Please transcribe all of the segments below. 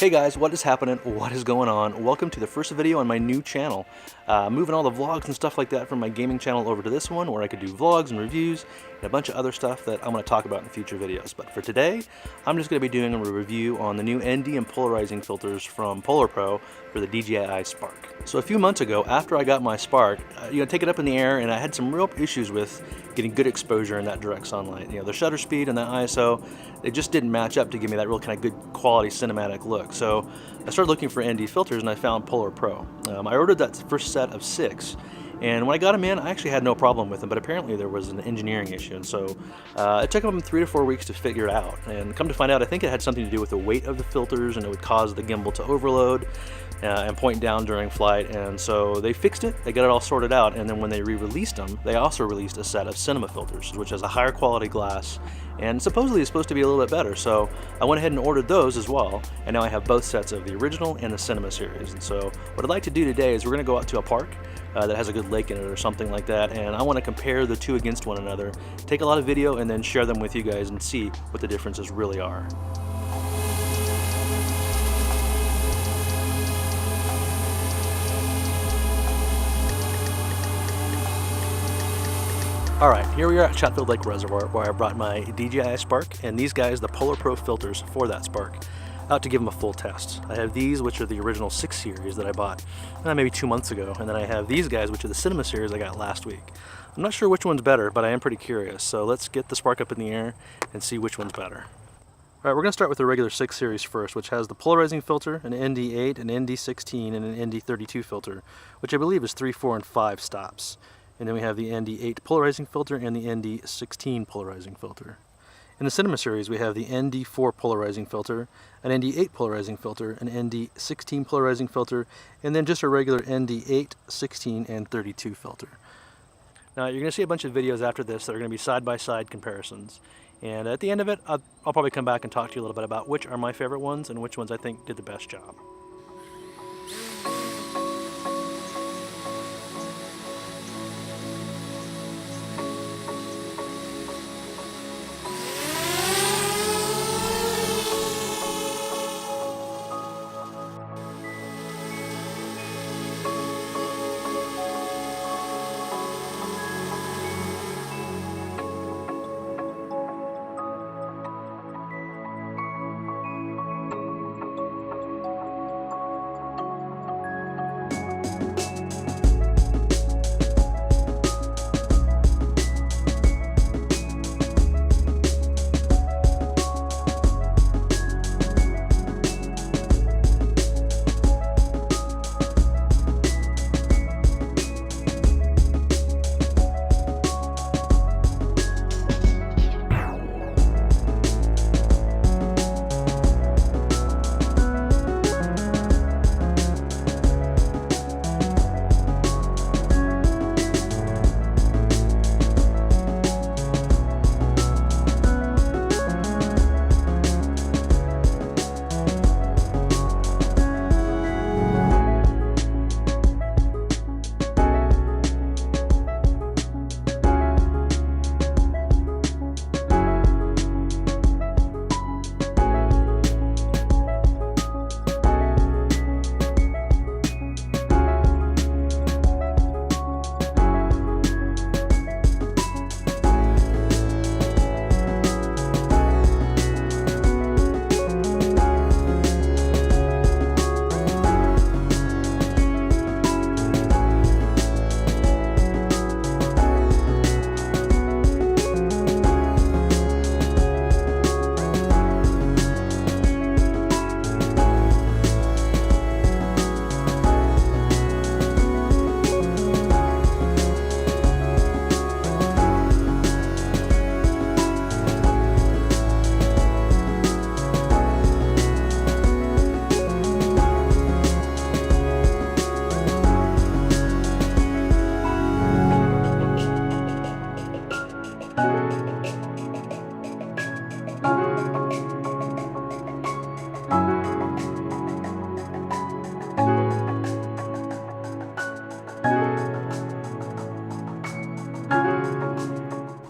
Hey guys, what is happening? What is going on? Welcome to the first video on my new channel. Moving all the vlogs and stuff like that from my gaming channel over to this one where I could do vlogs and reviews and a bunch of other stuff that I'm going to talk about in future videos. But for today, I'm just going to be doing a review on the new ND and polarizing filters from PolarPro for the DJI Spark. So a few months ago, after I got my Spark, take it up in the air, and I had some real issues with getting good exposure in that direct sunlight. The shutter speed and the ISO, they just didn't match up to give me that real kind of good quality cinematic look. So I started looking for ND filters and I found PolarPro. I ordered that first set of 6, and when I got them in, I actually had no problem with them, but apparently there was an engineering issue, and so it took them 3 to 4 weeks to figure it out. And come to find out, I think it had something to do with the weight of the filters, and it would cause the gimbal to overload and point down during flight. And so they fixed it, they got it all sorted out, and then when they re-released them, they also released a set of cinema filters, which has a higher quality glass and supposedly is supposed to be a little bit better. So I went ahead and ordered those as well, and now I have both sets of the original and the cinema series. And so what I'd like to do today is we're going to go out to a park that has a good lake in it or something like that, and I want to compare the two against one another, take a lot of video, and then share them with you guys and see what the differences really are. Alright, here we are at Chatfield Lake Reservoir, where I brought my DJI Spark and these guys, the PolarPro filters for that Spark, out to give them a full test. I have these, which are the original 6 series that I bought maybe 2 months ago, and then I have these guys, which are the cinema series I got last week. I'm not sure which one's better, but I am pretty curious, so let's get the Spark up in the air and see which one's better. Alright, we're going to start with the regular 6 series first, which has the polarizing filter, an ND8, an ND16, and an ND32 filter, which I believe is 3, 4, and 5 stops. And then we have the ND8 polarizing filter and the ND16 polarizing filter. In the cinema series, we have the ND4 polarizing filter, an ND8 polarizing filter, an ND16 polarizing filter, and then just a regular ND8, 16, and 32 filter. Now you're going to see a bunch of videos after this that are going to be side-by-side comparisons. And at the end of it, I'll probably come back and talk to you a little bit about which are my favorite ones and which ones I think did the best job.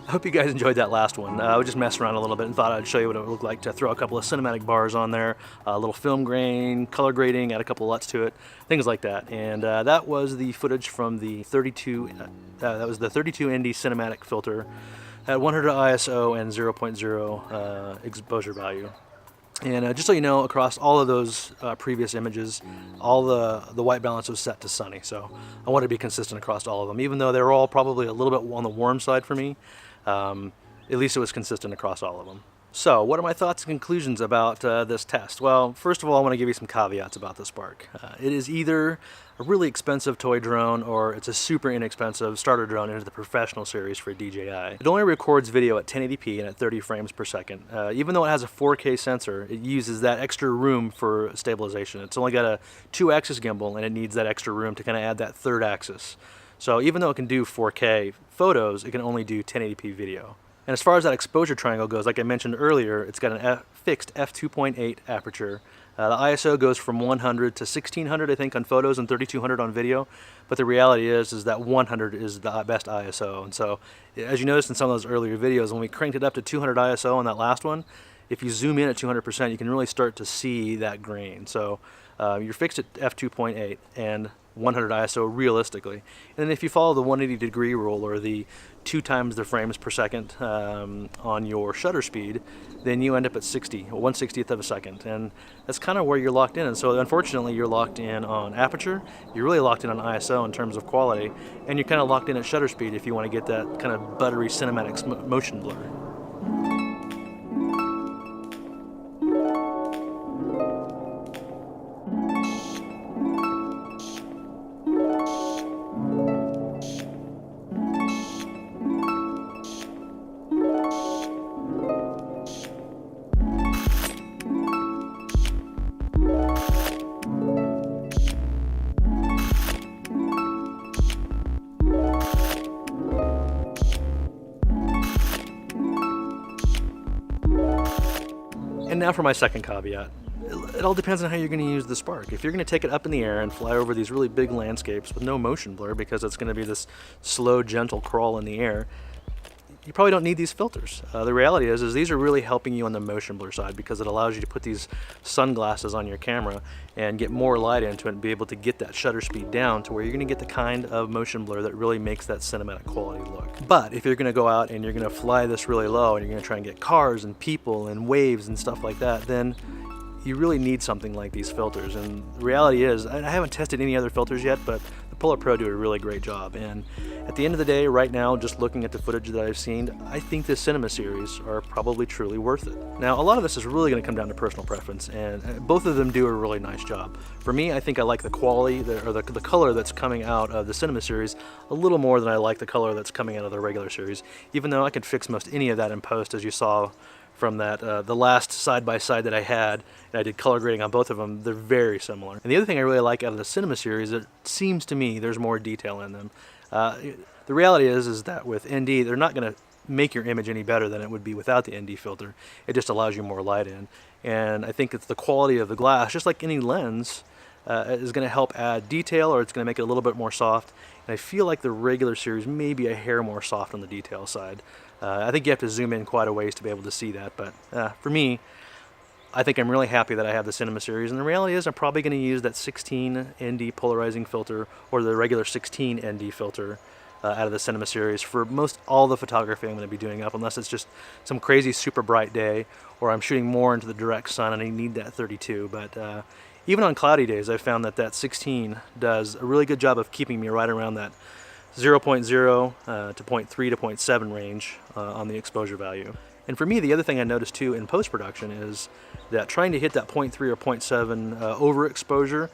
I hope you guys enjoyed that last one. I was just messing around a little bit and thought I'd show you what it would look like to throw a couple of cinematic bars on there, a little film grain, color grading, add a couple of LUTs to it, things like that. And that was the footage from the 32 ND cinematic filter at 100 ISO and 0.0 exposure value. And just so you know, across all of those previous images, all the white balance was set to sunny. So I wanted to be consistent across all of them, even though they were all probably a little bit on the warm side for me. At least it was consistent across all of them. So what are my thoughts and conclusions about this test? Well, first of all, I want to give you some caveats about the Spark. It is either a really expensive toy drone or it's a super inexpensive starter drone into the professional series for DJI. It only records video at 1080p and at 30 frames per second. Even though it has a 4K sensor, it uses that extra room for stabilization. It's only got a 2-axis gimbal and it needs that extra room to kind of add that third axis. So even though it can do 4K photos, it can only do 1080p video. And as far as that exposure triangle goes, like I mentioned earlier, it's got a fixed f2.8 aperture. The ISO goes from 100 to 1600, I think, on photos and 3200 on video. But the reality is that 100 is the best ISO. And so, as you noticed in some of those earlier videos, when we cranked it up to 200 ISO on that last one, if you zoom in at 200%, you can really start to see that grain. So you're fixed at f2.8 and 100 ISO realistically. And then if you follow the 180-degree rule, or the 2 times the frames per second on your shutter speed, then you end up at 60, or 1/60th of a second. And that's kind of where you're locked in. And so unfortunately, you're locked in on aperture, you're really locked in on ISO in terms of quality, and you're kind of locked in at shutter speed if you want to get that kind of buttery cinematic motion blur. And now for my second caveat. It all depends on how you're going to use the Spark. If you're going to take it up in the air and fly over these really big landscapes with no motion blur, because it's going to be this slow, gentle crawl in the air, you probably don't need these filters. The reality is these are really helping you on the motion blur side, because it allows you to put these sunglasses on your camera and get more light into it and be able to get that shutter speed down to where you're going to get the kind of motion blur that really makes that cinematic quality look. But if you're going to go out and you're going to fly this really low and you're going to try and get cars and people and waves and stuff like that, then you really need something like these filters. And the reality is, I haven't tested any other filters yet, but the PolarPro do a really great job. And at the end of the day, right now, just looking at the footage that I've seen, I think the Cinema series are probably truly worth it. Now, a lot of this is really going to come down to personal preference, and both of them do a really nice job. For me, I think I like the quality, the color that's coming out of the Cinema series a little more than I like the color that's coming out of the regular series, even though I can fix most any of that in post, as you saw from that the last side-by-side that I had, and I did color grading on both of them. They're very similar. And the other thing I really like out of the Cinema series, it seems to me there's more detail in them. The reality is that with ND, they're not going to make your image any better than it would be without the ND filter. It just allows you more light in. And I think it's the quality of the glass, just like any lens, is going to help add detail, or it's going to make it a little bit more soft. And I feel like the regular series may be a hair more soft on the detail side. I think you have to zoom in quite a ways to be able to see that, but for me, I think I'm really happy that I have the Cinema series, and the reality is I'm probably going to use that 16 ND polarizing filter, or the regular 16 ND filter out of the Cinema series for most all the photography I'm going to be doing up, unless it's just some crazy super bright day, or I'm shooting more into the direct sun and I need that 32, but even on cloudy days, I've found that 16 does a really good job of keeping me right around that 0.0 to 0.3 to 0.7 range on the exposure value. And for me, the other thing I noticed too in post-production is that trying to hit that 0.3 or 0.7 overexposure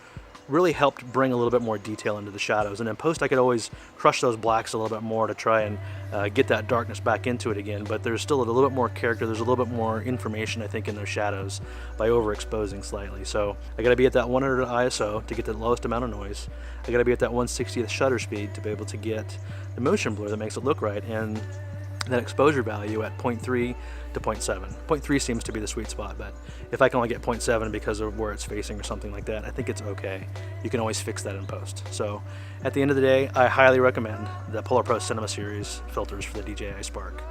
really helped bring a little bit more detail into the shadows. And in post, I could always crush those blacks a little bit more to try and get that darkness back into it again. But there's still a little bit more character, there's a little bit more information, I think, in those shadows by overexposing slightly. So I gotta be at that 100 ISO to get the lowest amount of noise. I gotta be at that 1/60th shutter speed to be able to get the motion blur that makes it look right. And that exposure value at 0.3 to 0.7. 0.3 seems to be the sweet spot, but if I can only get 0.7 because of where it's facing or something like that, I think it's okay. You can always fix that in post. So at the end of the day, I highly recommend the PolarPro Cinema Series filters for the DJI Spark.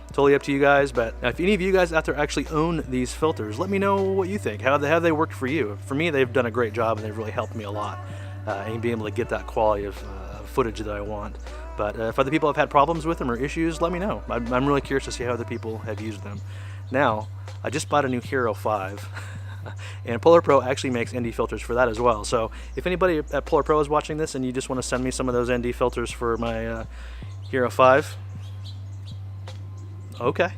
Totally up to you guys, but if any of you guys out there actually own these filters, let me know what you think. How have they worked for you? For me, they've done a great job and they've really helped me a lot in being able to get that quality of footage that I want. But if other people have had problems with them or issues, let me know. I'm really curious to see how other people have used them. Now, I just bought a new Hero 5, and PolarPro actually makes ND filters for that as well. So if anybody at PolarPro is watching this and you just want to send me some of those ND filters for my Hero 5, okay.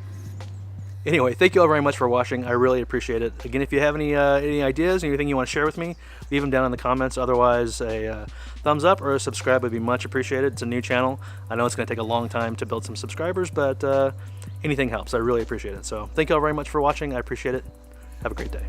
Anyway, thank you all very much for watching. I really appreciate it. Again, if you have any ideas, anything you want to share with me, leave them down in the comments. Otherwise, a thumbs up or a subscribe would be much appreciated. It's a new channel. I know it's going to take a long time to build some subscribers, but anything helps. I really appreciate it. So thank you all very much for watching. I appreciate it. Have a great day.